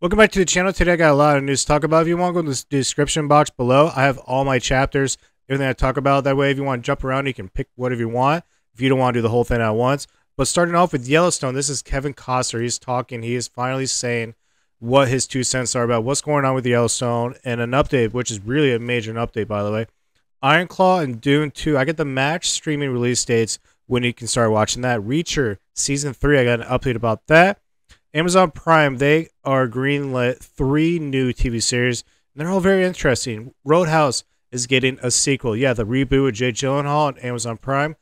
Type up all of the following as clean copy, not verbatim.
Welcome back to the channel. Today I got a lot of news to talk about. If you want to go to the description box below, I have all my chapters, everything I talk about. That way, if you want to jump around, you can pick whatever you want. If you don't want to do the whole thing at once. But starting off with Yellowstone, this is Kevin Costner. He's talking. He is finally saying what his 2 cents are about what's going on with Yellowstone and an update, which is really a major update, by the way. Iron Claw and Dune 2. I get the Max streaming release dates when you can start watching that. Reacher Season 3. I got an update about that. Amazon Prime, they are greenlit 3 new TV series, and they're all very interesting. Roadhouse is getting a sequel. Yeah, the reboot with Jake Gyllenhaal on Amazon Prime.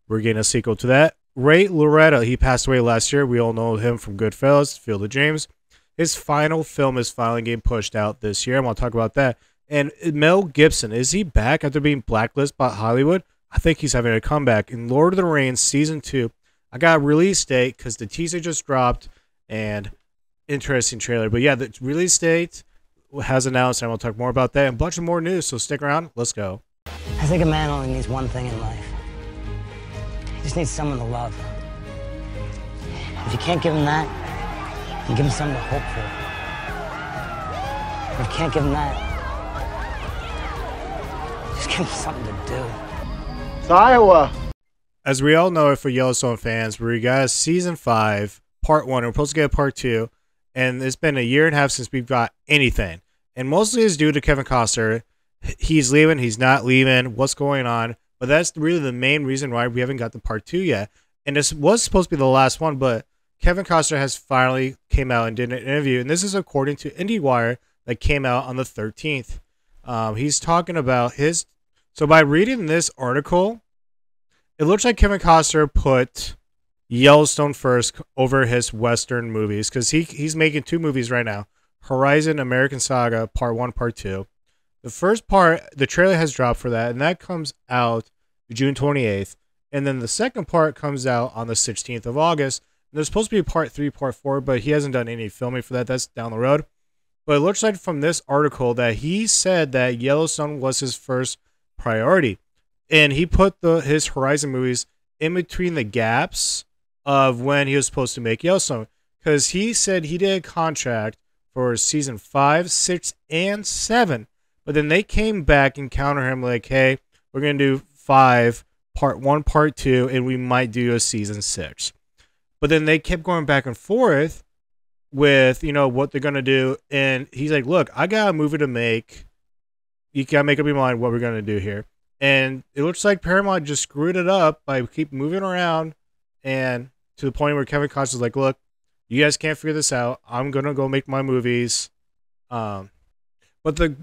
We're getting a sequel to that. Ray Liotta, he passed away last year. We all know him from Goodfellas, Field of Dreams. His final film is finally getting pushed out this year. I'm going to talk about that. And Mel Gibson, is he back after being blacklisted by Hollywood? I think he's having a comeback. In Lord of the Rings Season 2, I got a release date because the teaser just dropped. And interesting trailer. But yeah, the release date has announced, and we'll talk more about that and a bunch of more news. So stick around. Let's go. I think a man only needs one thing in life. He just needs someone to love. If you can't give him that, you give him something to hope for. If you can't give him that, just give him something to do. It's Iowa. As we all know, for Yellowstone fans, we got Season 5. Part 1, we're supposed to get Part 2, and it's been a year and a half since we've got anything. And mostly it's due to Kevin Costner. He's leaving, he's not leaving, what's going on? But that's really the main reason why we haven't got the Part 2 yet. And this was supposed to be the last one, but Kevin Costner has finally came out and did an interview, and this is according to IndieWire that came out on the 13th. He's talking about his... So by reading this article, it looks like Kevin Costner put Yellowstone first over his Western movies, because he's making 2 movies right now. Horizon American Saga Part 1, Part 2. The first part, the trailer has dropped for that, and that comes out June 28th. And then the second part comes out on the 16th of August. And there's supposed to be Part 3, Part 4, but he hasn't done any filming for that. That's down the road. But it looks like from this article that he said that Yellowstone was his first priority. And he put his Horizon movies in between the gaps of when he was supposed to make Yellowstone, because he said he did a contract for Season 5, 6, and 7, but then they came back and counter him like, hey, we're going to do 5, Part 1, Part 2, and we might do a Season 6. But then they kept going back and forth with, you know, what they're going to do, and he's like, look, I got a movie to make. You got to make up your mind what we're going to do here. And it looks like Paramount just screwed it up by keep moving around, and to the point where Kevin Costner's like, look, you guys can't figure this out. I'm going to go make my movies. But the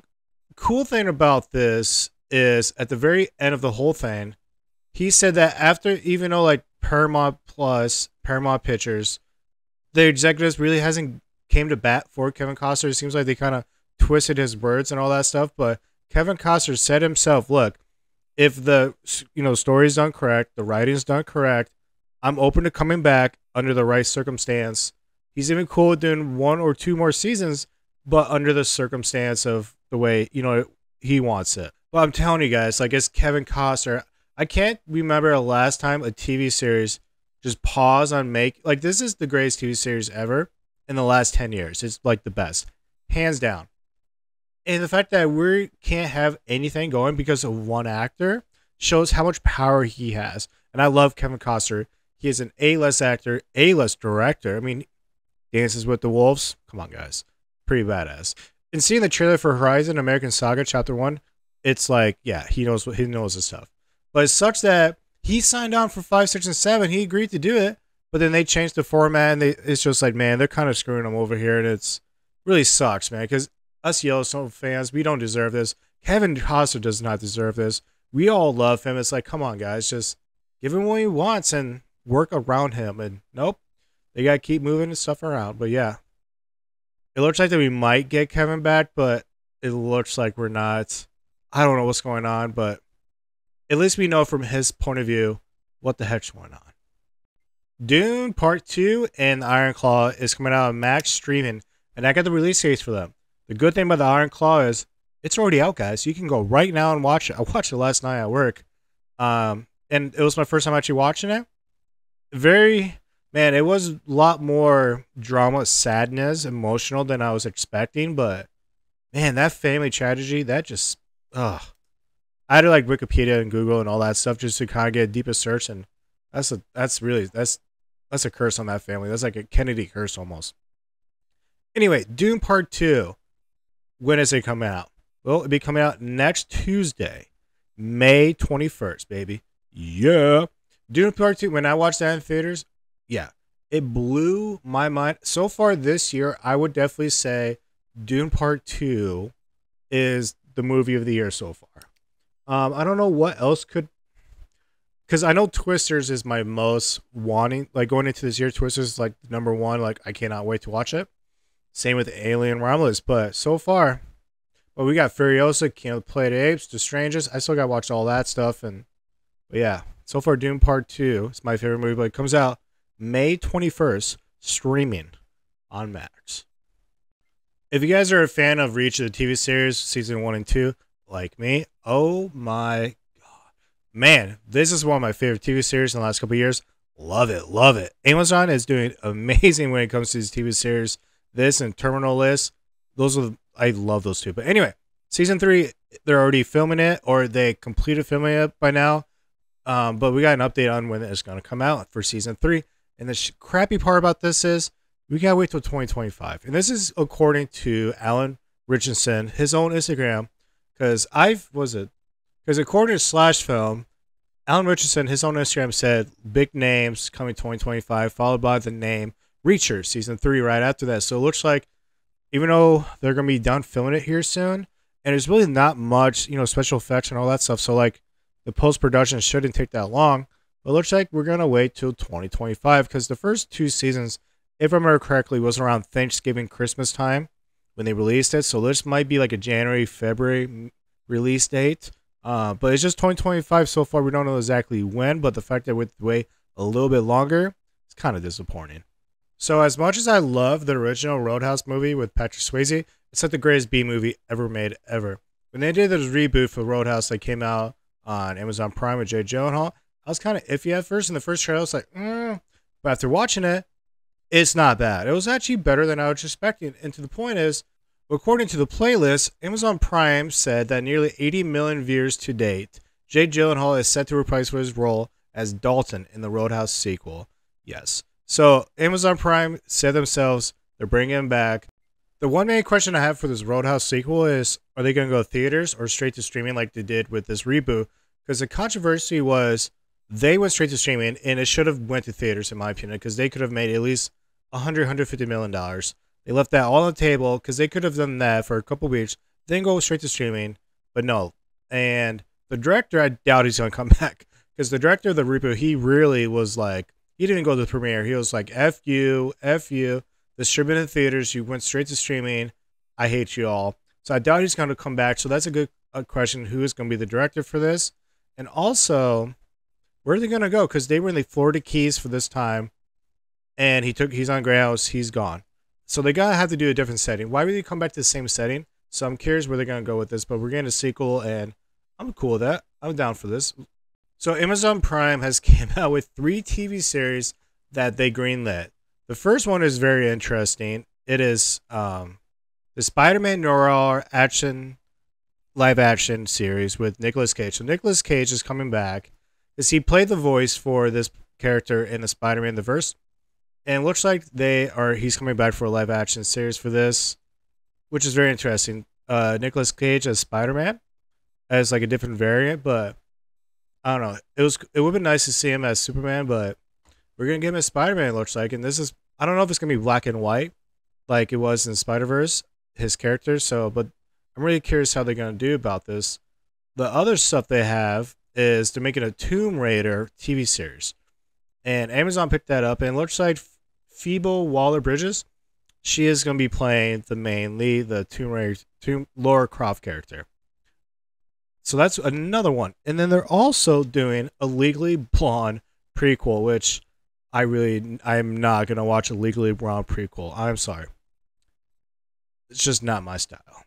cool thing about this is at the very end of the whole thing, he said that after, even though like Paramount Plus, Paramount Pictures, the executives really hasn't came to bat for Kevin Costner. It seems like they kind of twisted his words and all that stuff. But Kevin Costner said himself, look, if the story's done correct, the writing's done correct, I'm open to coming back under the right circumstance. He's even cool with doing 1 or 2 more seasons, but under the circumstance of the way, he wants it. But I'm telling you guys, like, it's Kevin Costner. I can't remember the last time a TV series just paused on like, this is the greatest TV series ever in the last 10 years. It's like the best, hands down. And the fact that we can't have anything going because of one actor shows how much power he has. And I love Kevin Costner. He is an A-list actor, A-list director. I mean, Dances with the Wolves. Come on, guys. Pretty badass. And seeing the trailer for Horizon American Saga Chapter 1, it's like, yeah, he knows his stuff. But it's such that he signed on for 5, 6, and 7. He agreed to do it. But then they changed the format, and it's just like, man, they're kind of screwing him over here. And it's really sucks, man, because us Yellowstone fans, we don't deserve this. Kevin Costner does not deserve this. We all love him. It's like, come on, guys, just give him what he wants and work around him. And nope, they got to keep moving and stuff around. But yeah, it looks like that we might get Kevin back, but it looks like we're not. I don't know what's going on, but at least we know from his point of view what the heck's going on. Dune Part 2 and Iron Claw is coming out on Max streaming, and I got the release dates for them. The good thing about the Iron Claw is it's already out, guys. You can go right now and watch it. I watched it last night at work, and it was my first time actually watching it. Very Man, it was a lot more drama, sadness, emotional than I was expecting. But man, that family tragedy, that just, ugh. I had to like Wikipedia and Google and all that stuff just to kind of get a deeper search, and that's a curse on that family. That's like a Kennedy curse almost. Anyway, Dune Part 2. When is it coming out? Well, it'll be coming out next Tuesday, May 21st, baby. Yeah. Dune Part 2, when I watched that in theaters, yeah, it blew my mind. So far this year, I would definitely say Dune Part 2 is the movie of the year so far. I don't know what else could, because I know Twisters is my most wanting, like going into this year, Twisters is like number one, like I cannot wait to watch it. Same with Alien Romulus, but so far, well, we got Furiosa, Planet of the Apes, The Strangers. I still got to watch all that stuff, but yeah, so far Dune Part 2 is my favorite movie, but it comes out May 21st, streaming on Max. If you guys are a fan of Reach of the TV series, season 1 and 2, like me, oh my god. Man, this is one of my favorite TV series in the last couple of years. Love it, love it. Amazon is doing amazing when it comes to these TV series. This and Terminal List, I love those two. But anyway, season 3, they're already filming it, or they completed filming it by now. But we got an update on when it's going to come out for season 3. And the crappy part about this is we got to wait till 2025. And this is according to Alan Richardson, his own Instagram. Because according to Slash Film, Alan Richardson, his own Instagram said big names coming 2025, followed by the name Reacher season 3 right after that. So it looks like, even though they're going to be done filming it here soon, and there's really not much, special effects and all that stuff. So like the post-production shouldn't take that long. But it looks like we're going to wait till 2025 because the first 2 seasons, if I remember correctly, was around Thanksgiving, Christmas time when they released it. So this might be like a January, February release date. But it's just 2025 so far. We don't know exactly when, but the fact that we have to wait a little bit longer, it's kind of disappointing. So as much as I love the original Roadhouse movie with Patrick Swayze, it's like the greatest B movie ever made, ever. When they did this reboot for Roadhouse that came out on Amazon Prime with Jake Gyllenhaal, I was kind of iffy at first. In the first trailer, I was like, But after watching it, it's not bad. It was actually better than I was expecting. And to the point is, according to the playlist, Amazon Prime said that nearly 80 million views to date. Jake Gyllenhaal is set to reprise for his role as Dalton in the Roadhouse sequel. Yes. So Amazon Prime said themselves they're bringing him back. The one main question I have for this Roadhouse sequel is, are they going to go theaters or straight to streaming like they did with this reboot? Because the controversy was they went straight to streaming, and it should have went to theaters in my opinion, because they could have made at least $150 million. They left that all on the table because they could have done that for a couple weeks, then go straight to streaming, but no. And the director, I doubt he's going to come back, because the director of the reboot, he really was like, he didn't go to the premiere. He was like, F you, distribute in theaters, you went straight to streaming, I hate you all. So I doubt he's going to come back. So that's a good question, who is going to be the director for this? And also, where are they going to go? Because they were in the Florida Keys for this time, and he's on grounds, he's gone. So they gotta have to do a different setting. Why would they come back to the same setting? So I'm curious where they're gonna go with this, but we're getting a sequel, and I'm cool with that. I'm down for this. So Amazon Prime has came out with 3 TV series that they greenlit. The first one is very interesting. It is the Spider-Man noir action live action series with Nicolas Cage. So Nicolas Cage is coming back because he played the voice for this character in the Spider-Man the verse. And it looks like he's coming back for a live action series for this, which is very interesting. Nicolas Cage as Spider-Man as like a different variant, but I don't know. It would have been nice to see him as Superman, but we're gonna get him as Spider-Man, it looks like. And this is, I don't know if it's gonna be black and white like it was in Spider-Verse, his character. So, but I'm really curious how they're gonna do about this. The other stuff they have is they're making a Tomb Raider TV series, and Amazon picked that up, and it looks like Phoebe Waller-Bridges, she is going to be playing the main lead, the Lara Croft character. So that's another one. And then they're also doing a Legally Blonde prequel, which I'm not going to watch a Legally Blonde prequel. I'm sorry. It's just not my style.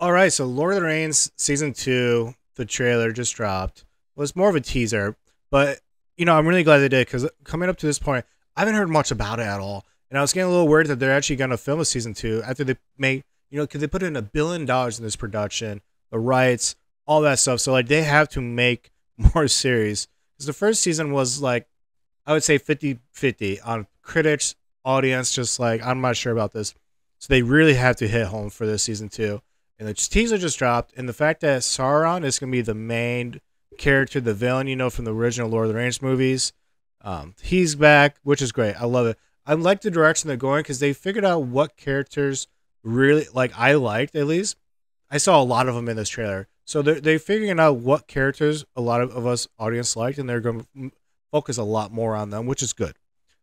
Alright, so Lord of the Rings Season 2, the trailer just dropped. Well, it's more of a teaser, but, I'm really glad they did, because coming up to this point, I haven't heard much about it at all. And I was getting a little worried that they're actually going to film a season 2 after they make, because they put in $1 billion in this production, the rights, all that stuff. So like they have to make more series. Because the first season was like, I would say 50-50 on critics, audience, just like, I'm not sure about this. So they really have to hit home for this season 2. And the teaser just dropped. And the fact that Sauron is going to be the main character, the villain, from the original Lord of the Rings movies. He's back, which is great. I love it. I like the direction they're going because they figured out what characters really, like, I liked at least. I saw a lot of them in this trailer. So they're figuring out what characters a lot of us audience liked, and they're going to focus a lot more on them, which is good.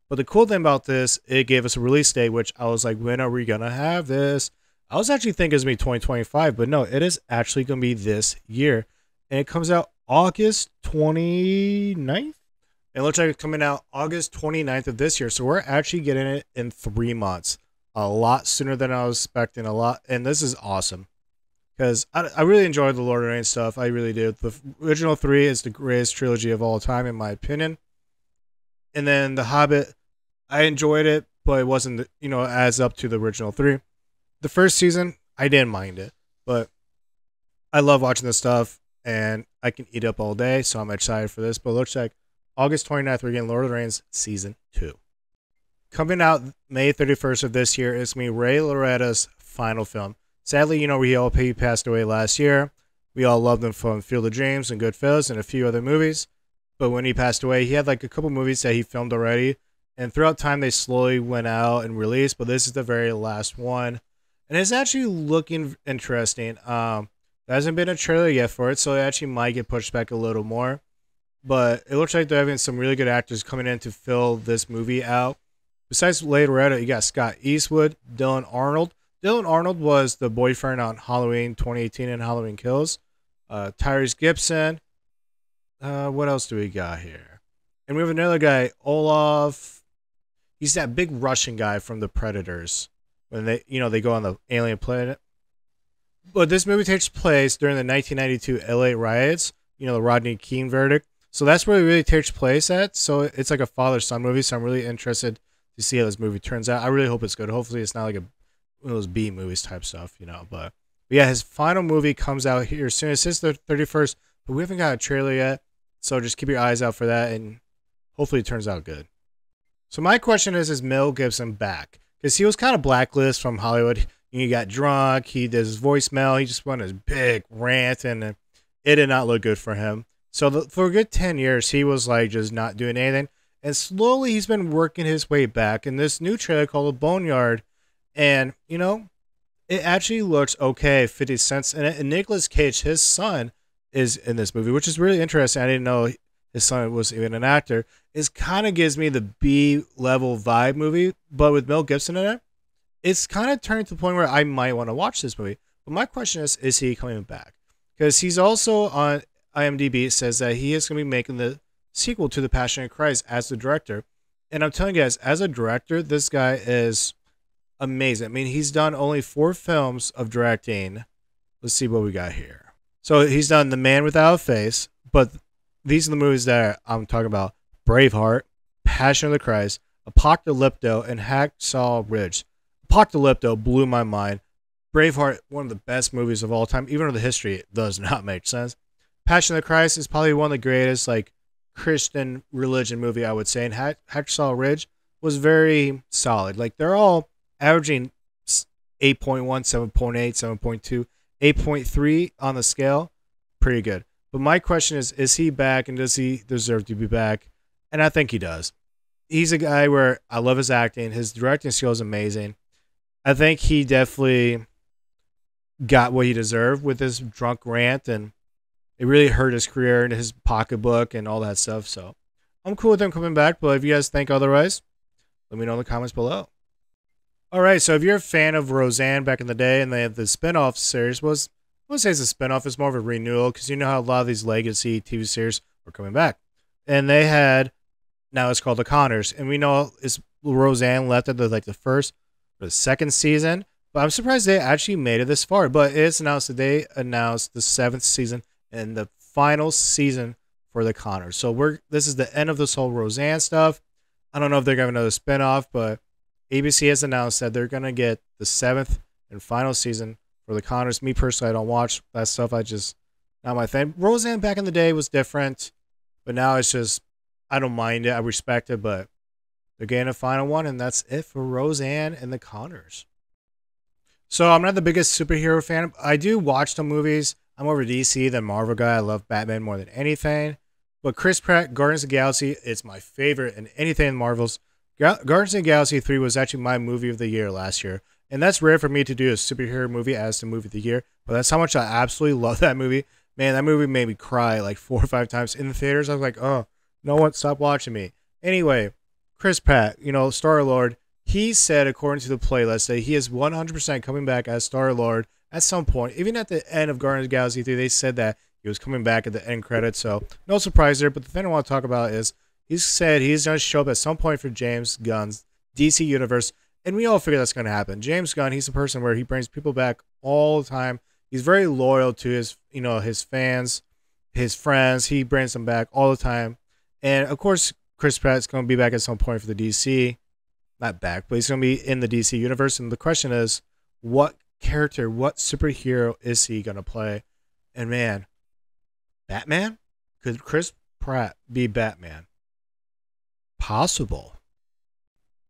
But the cool thing about this, it gave us a release date, which I was like, when are we going to have this? I was actually thinking it was going to be 2025, but no, it is actually going to be this year. And it comes out August 29th? It looks like it's coming out August 29th of this year. So we're actually getting it in 3 months. A lot sooner than I was expecting. A lot. And this is awesome. Because I really enjoyed the Lord of the Rings stuff. I really did. The original 3 is the greatest trilogy of all time, in my opinion. And then The Hobbit, I enjoyed it, but it wasn't, as up to the original 3. The first season, I didn't mind it. But I love watching this stuff. And I can eat up all day. So I'm excited for this. But it looks like August 29th, we're getting Lord of the Rings Season 2. Coming out May 31st of this year is going to be Ray Liotta's final film. Sadly, he passed away last year. We all loved him from Field of Dreams and Goodfellas and a few other movies. But when he passed away, he had like a couple movies that he filmed already. And throughout time, they slowly went out and released. But this is the very last one. And it's actually looking interesting. There hasn't been a trailer yet for it, so it actually might get pushed back a little more. But it looks like they're having some really good actors coming in to fill this movie out. Besides Liotta, you got Scott Eastwood, Dylan Arnold. Dylan Arnold was the boyfriend on Halloween 2018 and Halloween Kills. Tyrese Gibson. What else do we got here? And we have another guy, Olaf. He's that big Russian guy from the Predators. When they go on the alien planet. But this movie takes place during the 1992 LA riots. The Rodney King verdict. So that's where it really takes place at. So it's like a father-son movie. So I'm really interested to see how this movie turns out. I really hope it's good. Hopefully it's not like one of those B movies type stuff, But yeah, his final movie comes out here soon. It says the 31st, but we haven't got a trailer yet. So just keep your eyes out for that, and hopefully it turns out good. So my question is Mel Gibson back? Because he was kind of blacklisted from Hollywood. He got drunk. He did his voicemail. He just went his big rant, and it did not look good for him. So for a good 10 years, he was like just not doing anything. And slowly he's been working his way back in this new trailer called The Boneyard. And, it actually looks okay, 50 cents in it. And Nicolas Cage, his son, is in this movie, which is really interesting. I didn't know his son was even an actor. It kind of gives me the B-level vibe movie, but with Mel Gibson in it, it's kind of turned to the point where I might want to watch this movie. But my question is he coming back? Because he's also on IMDb. It says that he is going to be making the sequel to The Passion of Christ as the director. And I'm telling you guys, as a director, this guy is amazing. I mean, he's done only 4 films of directing. Let's see what we got here. So he's done The Man Without a Face, but these are the movies that I'm talking about. Braveheart, Passion of the Christ, Apocalypto, and Hacksaw Ridge. Apocalypto blew my mind. Braveheart, one of the best movies of all time, even though the history does not make sense. Passion of the Christ is probably one of the greatest Christian religion movie, I would say. And Hacksaw Ridge was very solid. They're all averaging 8.1, 7.8, 7.2, 8.3 on the scale. Pretty good. But my question is he back, and does he deserve to be back? And I think he does. He's a guy where I love his acting. His directing skill is amazing. I think he definitely got what he deserved with his drunk rant, and it really hurt his career and his pocketbook and all that stuff. So I'm cool with him coming back, but if you guys think otherwise, let me know in the comments below. All right, so if you're a fan of Roseanne back in the day and they have the spinoff series, I wouldn't say it's a spinoff, it's more of a renewal, because you know how a lot of these legacy TV series are coming back. And they had, now it's called The Conners, and we know it's Roseanne left at the first or the second season, but I'm surprised they actually made it this far. But it's announced that they announced the 7th season and the final season for The Conners. So this is the end of this whole Roseanne stuff. I don't know if they're going to have another spinoff, but ABC has announced that they're going to get the 7th and final season for the Connors. Me personally, I don't watch that stuff. Not my thing. Roseanne back in the day was different, but now it's just, I don't mind it. I respect it, but they're getting a final one, and that's it for Roseanne and the Connors. So I'm not the biggest superhero fan. I do watch the movies. I'm more of a DC than Marvel guy. I love Batman more than anything. But Chris Pratt, Guardians of the Galaxy, it's my favorite in anything in Marvel's. Guardians of the Galaxy 3 was actually my movie of the year last year. And that's rare for me to do a superhero movie as the movie of the year. But that's how much I absolutely love that movie. Man, that movie made me cry like 4 or 5 times in the theaters. I was like, oh, no one stop watching me. Anyway, Chris Pratt, Star-Lord, he said, according to the playlist, that he is 100% coming back as Star-Lord at some point. Even at the end of Guardians of the Galaxy 3, they said that he was coming back at the end credits, so no surprise there. But the thing I want to talk about is he said he's going to show up at some point for James Gunn's DC universe, and we all figure that's going to happen. James Gunn, he's a person where he brings people back all the time. He's very loyal to his fans, his friends. He brings them back all the time. And, of course, Chris Pratt's going to be back at some point for the DC. Not back, but he's going to be in the DC universe. And the question is, what character, what superhero is he going to play? And, man, Batman? Could Chris Pratt be Batman? Possible.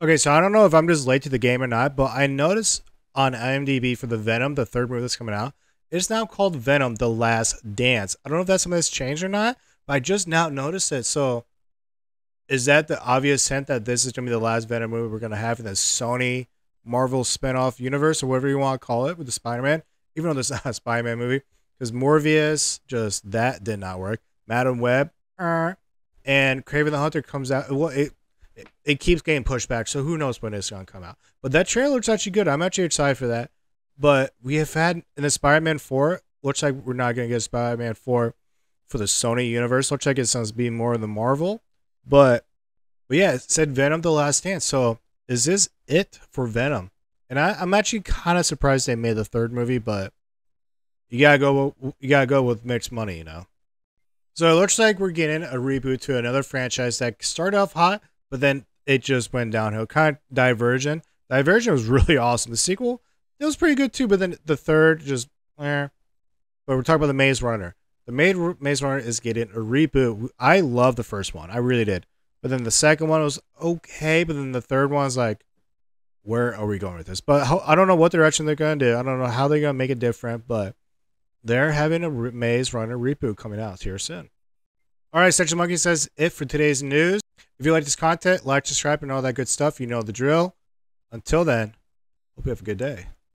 Okay, so I don't know if I'm just late to the game or not, but I noticed on IMDb for the Venom, the third movie that's coming out, it's now called Venom: The Last Dance. I don't know if that's something that's changed or not, but I just now noticed it. So is that the obvious hint that this is going to be the last Venom movie we're going to have in the Sony Marvel spinoff universe, or whatever you want to call it, with the Spider-Man? Even though this is not a Spider-Man movie. Because Morbius, just that did not work. Madam Web, and Kraven the Hunter comes out. Well, it keeps getting pushed back, so who knows when it's going to come out. But that trailer looks actually good. I'm actually excited for that. But we have had in the Spider-Man 4, looks like we're not going to get Spider-Man 4 for the Sony universe. Looks like it sounds to be more of the Marvel. But yeah, it said Venom: The Last Dance. So is this it for Venom? And I'm actually kind of surprised they made the third movie, but you gotta go with mixed money, So it looks like we're getting a reboot to another franchise that started off hot, but then it just went downhill. Kind of Divergent. Divergent was really awesome. The sequel, it was pretty good too, but then the third just, But we're talking about the Maze Runner. The Maze Runner is getting a reboot. I love the first one. I really did. But then the second one was okay, but then the third one was like, where are we going with this? But I don't know what direction they're going to do. I don't know how they're going to make it different, but they're having a Maze Runner reboot coming out here soon. All right, Section Monkey says it for today's news. If you like this content, like, subscribe, and all that good stuff. You know the drill. Until then, hope you have a good day.